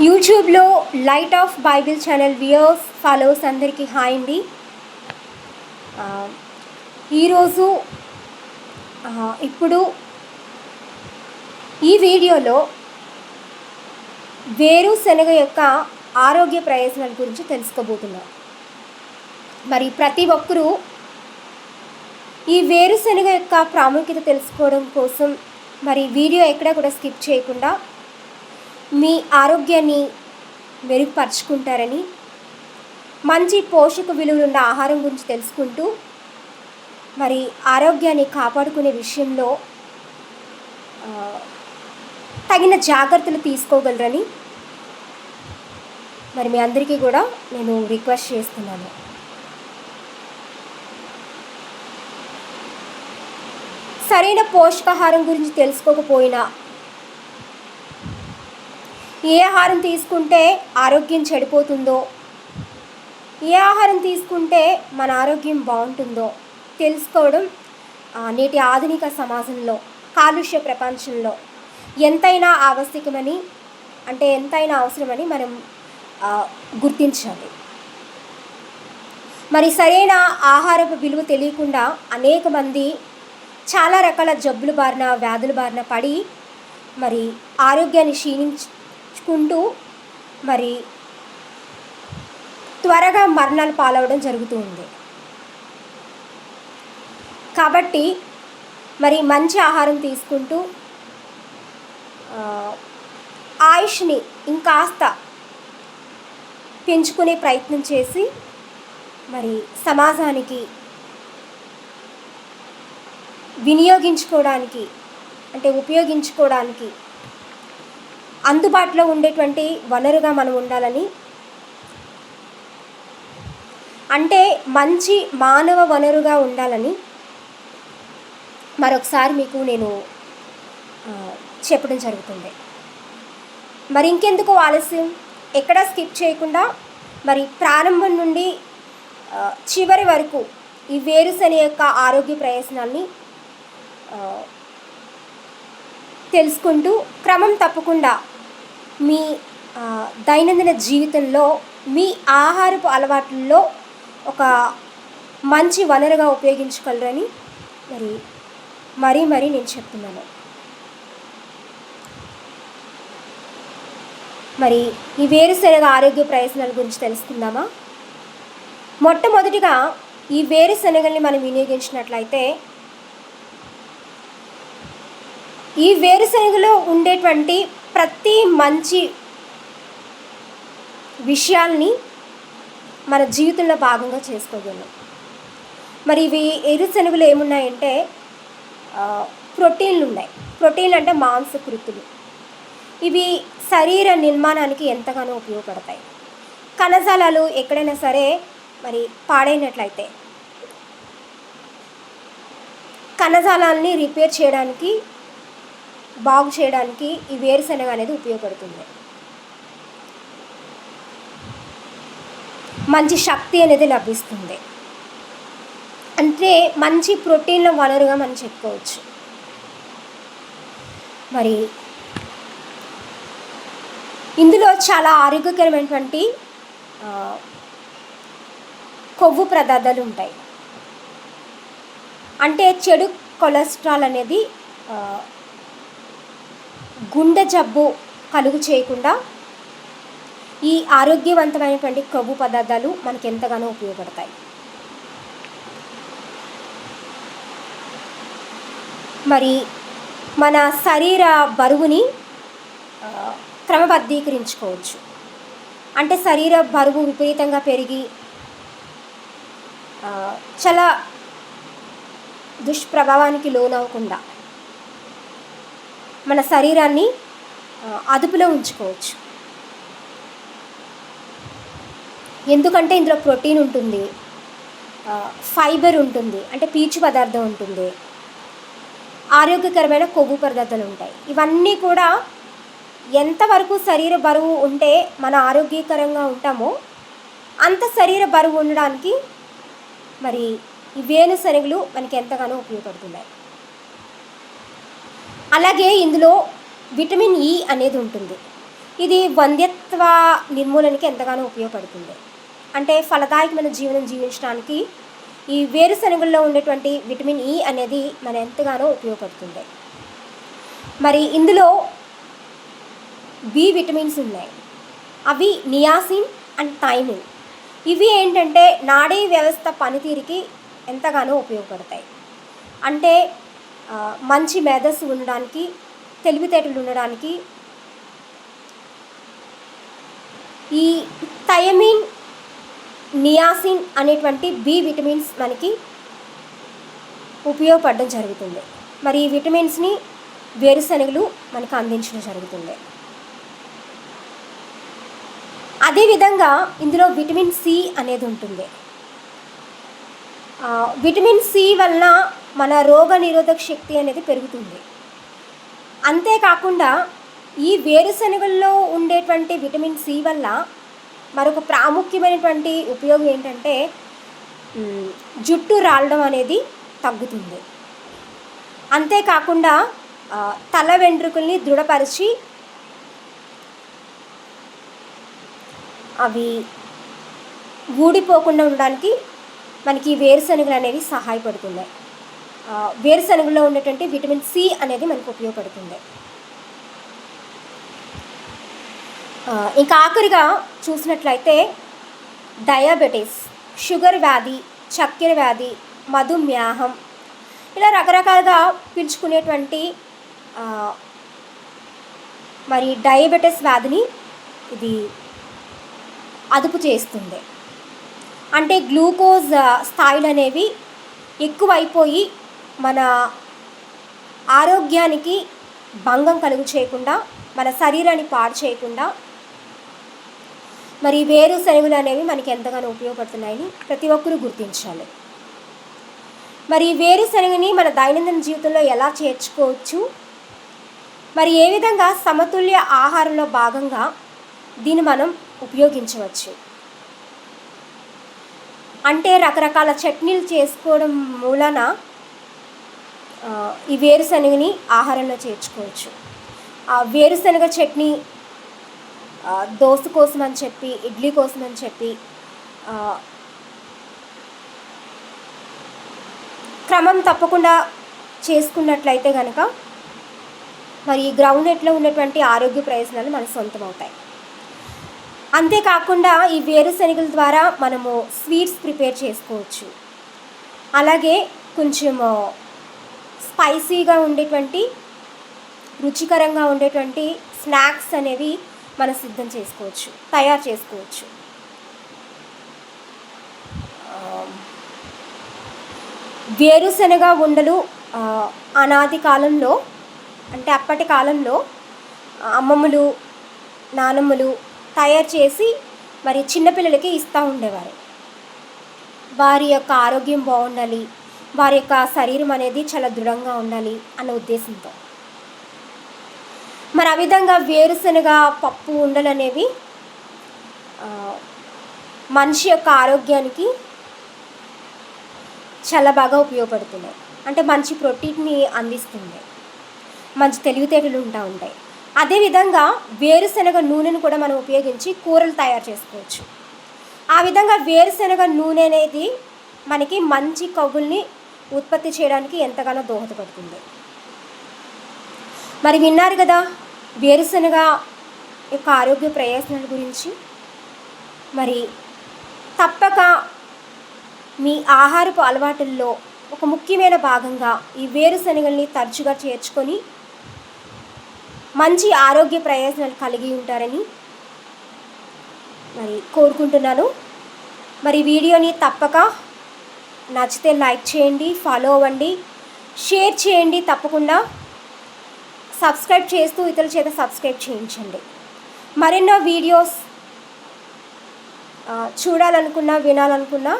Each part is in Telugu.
యూట్యూబ్లో light of Bible channel viewers followers అందరికీ హాయ్ అండి. ఈరోజు ఇప్పుడు ఈ వీడియోలో వేరుశనగ యొక్క ఆరోగ్య ప్రయోజనాల గురించి తెలుసుకోబోతున్నాం. మరి ప్రతి ఒక్కరూ ఈ వేరుశనగ యొక్క ప్రాముఖ్యత తెలుసుకోవడం కోసం మరి వీడియో ఎక్కడా కూడా స్కిప్ చేయకుండా మీ ఆరోగ్యాన్ని మెరుగుపరుచుకుంటారని, మంచి పోషక విలువలున్న ఆహారం గురించి తెలుసుకుంటూ మరి ఆరోగ్యాన్ని కాపాడుకునే విషయంలో తగిన జాగ్రత్తలు తీసుకోగలరని మరి మీ అందరికీ కూడా నేను రిక్వెస్ట్ చేస్తున్నాను. సరైన పోషకాహారం గురించి తెలుసుకోకపోయినా, ఏ ఆహారం తీసుకుంటే ఆరోగ్యం చెడిపోతుందో, ఏ ఆహారం తీసుకుంటే మన ఆరోగ్యం బాగుంటుందో తెలుసుకోవడం నేటి ఆధునిక సమాజంలో, కాలుష్య ప్రపంచంలో ఎంతైనా ఆవశ్యకమని, ఎంతైనా అవసరమని మనం గుర్తించాలి. మరి సరైన ఆహారపు విలువ తెలియకుండా అనేక మంది చాలా రకాల జబ్బుల బారిన, వ్యాధుల బారిన పడి మరి ఆరోగ్యాన్ని క్షీణించుకుంటూ మరి త్వరగా మరణాలు పాలవడం జరుగుతూ ఉంది. కాబట్టి మరి మంచి ఆహారం తీసుకుంటూ ఆయుష్ని ఇంకాస్త పెంచుకునే ప్రయత్నం చేసి మరి సమాజానికి ఉపయోగించుకోవడానికి అందుబాటులో ఉండేటువంటి వనరుగా మనం ఉండాలని, మంచి మానవ వనరుగా ఉండాలని మరొకసారి మీకు నేను చెప్పడం జరుగుతుంది. మరి ఇంకెందుకు ఆలస్యం, ఎక్కడా స్కిప్ చేయకుండా మరి ప్రారంభం నుండి చివరి వరకు ఈ వేరుశనగ యొక్క ఆరోగ్య ప్రయోజనాల్ని తెలుసుకుంటూ క్రమం తప్పకుండా మీ దైనందిన జీవితంలో మీ ఆహారపు అలవాట్లలో ఒక మంచి వనరుగా ఉపయోగించగలరని మరీ నేను చెప్తున్నాను. మరి ఈ వేరుశనగ ఆరోగ్య ప్రయోజనాల గురించి తెలుసుకుందామా? మొట్టమొదటిగా ఈ వేరుశనగల్ని మనం వినియోగించినట్లయితే ఈ వేరుశనగలో ఉండేటువంటి ప్రతి మంచి విషయాల్ని మన జీవితంలో భాగంగా చేసుకోగలం. మరి ఇవి వేరుశనగలు ఏమున్నాయంటే ప్రోటీన్లు ఉన్నాయి. ప్రోటీన్లు అంటే మాంసకృతులు. ఇవి శరీర నిర్మాణానికి ఎంతగానో ఉపయోగపడతాయి. కణజాలాలు ఎక్కడైనా సరే మరి పాడైనట్లయితే కణజాలాన్ని రిపేర్ చేయడానికి, బాగు చేయడానికి ఈ వేరుశనగ అనేది ఉపయోగపడుతుంది. మంచి శక్తి అనేది లభిస్తుంది. మంచి ప్రోటీన్ల వనరుగా మనం చెప్పుకోవచ్చు. మరి ఇందులో చాలా ఆరోగ్యకరమైనటువంటి కొవ్వు పదార్థాలు ఉంటాయి. చెడు కొలెస్ట్రాల్ అనేది గుండె జబ్బు కలుగు చేయకుండా ఈ ఆరోగ్యవంతమైనటువంటి కొవ్వు పదార్థాలు మనకి ఎంతగానో ఉపయోగపడతాయి. మరి మన శరీర బరువుని క్రమబద్ధీకరించుకోవచ్చు. శరీర బరువు విపరీతంగా పెరిగి చాలా దుష్ప్రభావానికి లోనవ్వకుండా మన శరీరాన్ని అదుపులో ఉంచుకోవచ్చు. ఎందుకంటే ఇందులో ప్రోటీన్ ఉంటుంది, ఫైబర్ ఉంటుంది, పీచు పదార్థం ఉంటుంది, ఆరోగ్యకరమైన కొవ్వు పదార్థాలు ఉంటాయి. ఇవన్నీ కూడా ఎంతవరకు శరీర బరువు ఉంటే మన ఆరోగ్యకరంగా ఉంటామో అంత శరీర బరువు ఉండడానికి మరి ఈ వేరుశనగలు మనకి ఎంతగానో ఉపయోగపడుతున్నాయి. అలాగే ఇందులో విటమిన్ ఇ అనేది ఉంటుంది. ఇది వంధ్యత్వ నిర్మూలనకి ఎంతగానో ఉపయోగపడుతుంది. అంటే ఫలదాయకమైన జీవనం జీవించడానికి ఈ వేరుశనగల్లో ఉండేటువంటి విటమిన్ ఈ అనేది మన ఎంతగానో ఉపయోగపడుతుంది. మరి ఇందులో బి విటమిన్స్ ఉన్నాయి. అవి నియాసిన్ అండ్ థైమిన్. ఇవి ఏంటంటే నాడీ వ్యవస్థ పనితీరుకి ఎంతగానో ఉపయోగపడతాయి. అంటే మంచి మేధస్సు ఉండడానికి, తెలివితేటలు ఉండడానికి ఈ థైమిన్, నియాసిన్ అనేటువంటి బి విటమిన్స్ మనకి ఉపయోగపడడం జరుగుతుంది. మరి ఈ విటమిన్స్ని వేరుశనగలు మనకు అందించడం జరుగుతుంది. అదేవిధంగా ఇందులో విటమిన్ సి అనేది ఉంటుంది. విటమిన్ సి వలన మన రోగ నిరోధక శక్తి అనేది పెరుగుతుంది. అంతేకాకుండా ఈ వేరుశనగల్లో ఉండేటువంటి విటమిన్ సి వల్ల మరొక ప్రాముఖ్యమైనటువంటి ఉపయోగం ఏంటంటే జుట్టు రాలడం అనేది తగ్గుతుంది. అంతేకాకుండా తల వెంట్రుకల్ని దృఢపరిచి అవి ఊడిపోకుండా ఉండడానికి మనకి వేరుశనగలు అనేవి సహాయపడుతున్నాయి. వేరుశనగలో ఉండేటువంటి విటమిన్ సి అనేది మనకు ఉపయోగపడుతుంది. ఇంకా ఆఖరిగా చూసినట్లయితే డయాబెటీస్, షుగర్ వ్యాధి, చక్కెర వ్యాధి, మధుమేహం ఇలా రకరకాలుగా పిలుచుకునేటువంటి మరి డయాబెటీస్ వ్యాధిని ఇది అదుపు చేస్తుంది. అంటే గ్లూకోజ్ స్థాయిలు అనేవి ఎక్కువైపోయి మన ఆరోగ్యానికి భంగం కలుగు చేయకుండా, మన శరీరాన్ని పాడు చేయకుండా మరి వేరుశనగలు అనేవి మనకి ఎంతగానో ఉపయోగపడుతున్నాయని ప్రతి ఒక్కరూ గుర్తించాలి. మరి వేరుశనగని మన దైనందిన జీవితంలో ఎలా చేర్చుకోవచ్చు, మరి ఏ విధంగా సమతుల్య ఆహారంలో భాగంగా దీన్ని మనం ఉపయోగించవచ్చు అంటే రకరకాల చట్నీలు చేసుకోవడం మూలన ఈ వేరుశనగని ఆహారంలో చేర్చుకోవచ్చు. ఆ వేరుశనగ చట్నీ దోశ కోసం అని చెప్పి, ఇడ్లీ కోసం అని చెప్పి క్రమం తప్పకుండా చేసుకున్నట్లయితే కనుక మరి ఈ గ్రౌండ్నట్లో ఉన్నటువంటి ఆరోగ్య ప్రయోజనాలు మనకు సొంతమవుతాయి. అంతేకాకుండా ఈ వేరుశనగల ద్వారా మనము స్వీట్స్ ప్రిపేర్ చేసుకోవచ్చు. అలాగే కొంచెం స్పైసీగా ఉండేటువంటి, రుచికరంగా ఉండేటువంటి స్నాక్స్ అనేవి మనం సిద్ధం చేసుకోవచ్చు, తయారు చేసుకోవచ్చు. వేరుశనగ ఉండలు అనాది కాలంలో, అంటే అప్పటి కాలంలో అమ్మమ్మలు, నానమ్మలు తయారు చేసి మరి చిన్నపిల్లలకి ఇస్తూ ఉండేవారు. వారి యొక్క ఆరోగ్యం బాగుండాలి, వారి యొక్క శరీరం అనేది చాలా దృఢంగా ఉండాలి అన్న ఉద్దేశంతో. మరి ఆ విధంగా వేరుశనగ పప్పు ఉండలు అనేవి మనిషి యొక్క ఆరోగ్యానికి చాలా బాగా ఉపయోగపడుతున్నాయి. అంటే మంచి ప్రోటీన్ని అందిస్తుంది, మంచి తెలివితేటలు ఉంటాయి. అదేవిధంగా వేరుశనగ నూనెను కూడా మనం ఉపయోగించి కూరలు తయారు చేసుకోవచ్చు. ఆ విధంగా వేరుశనగ నూనె అనేది మనకి మంచి కొవ్వుల్ని ఉత్పత్తి చేయడానికి ఎంతగానో దోహదపడుతుంది. మరి విన్నారు కదా వేరుశనగ యొక్క ఆరోగ్య ప్రయోజనాల గురించి. మరి తప్పక మీ ఆహారపు అలవాటుల్లో ఒక ముఖ్యమైన భాగంగా ఈ వేరుశనగల్ని తరచుగా చేర్చుకొని మంచి ఆరోగ్య ప్రయోజనాలు కలిగి ఉంటారని మరి కోరుకుంటున్నాను. మరి వీడియోని తప్పక నచ్చితే లైక్ చేయండి, ఫాలో అవ్వండి, షేర్ చేయండి. తప్పకుండా సబ్స్క్రైబ్ చేస్తూ ఇతరుల చేత సబ్స్క్రైబ్ చేయించండి. మరెన్నో వీడియోస్ చూడాలనుకున్నా, వినాలనుకున్నా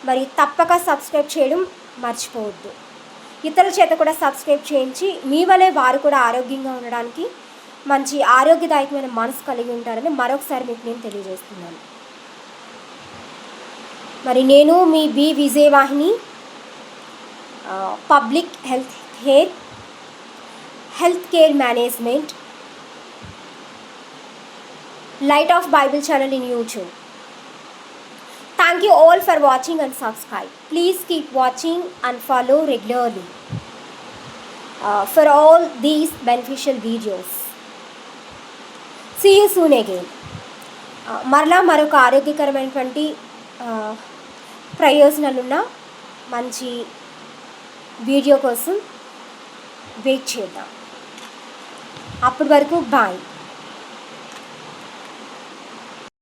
మరి తప్పక సబ్స్క్రైబ్ చేయడం మర్చిపోవద్దు. ఇతరుల చేత కూడా సబ్స్క్రైబ్ చేయించి మీ వలే వారు కూడా ఆరోగ్యంగా ఉండడానికి, మంచి ఆరోగ్యదాయకమైన మనసు కలిగి ఉంటారని మరొకసారి మీకు నేను తెలియజేస్తున్నాను. మరి నేను మీ B Vijayavahini, public health care management Light of Bible channel in YouTube. Thank you all for watching and subscribe. Please keep watching and follow regularly for all these beneficial videos. See you soon again. మరలా మరొక ఆరోగ్యకరమైనటువంటి ప్రయోజనాలున్న మంచి వీడియో కోసం వెయిట్ చేద్దాం. అప్పటి వరకు బాయ్.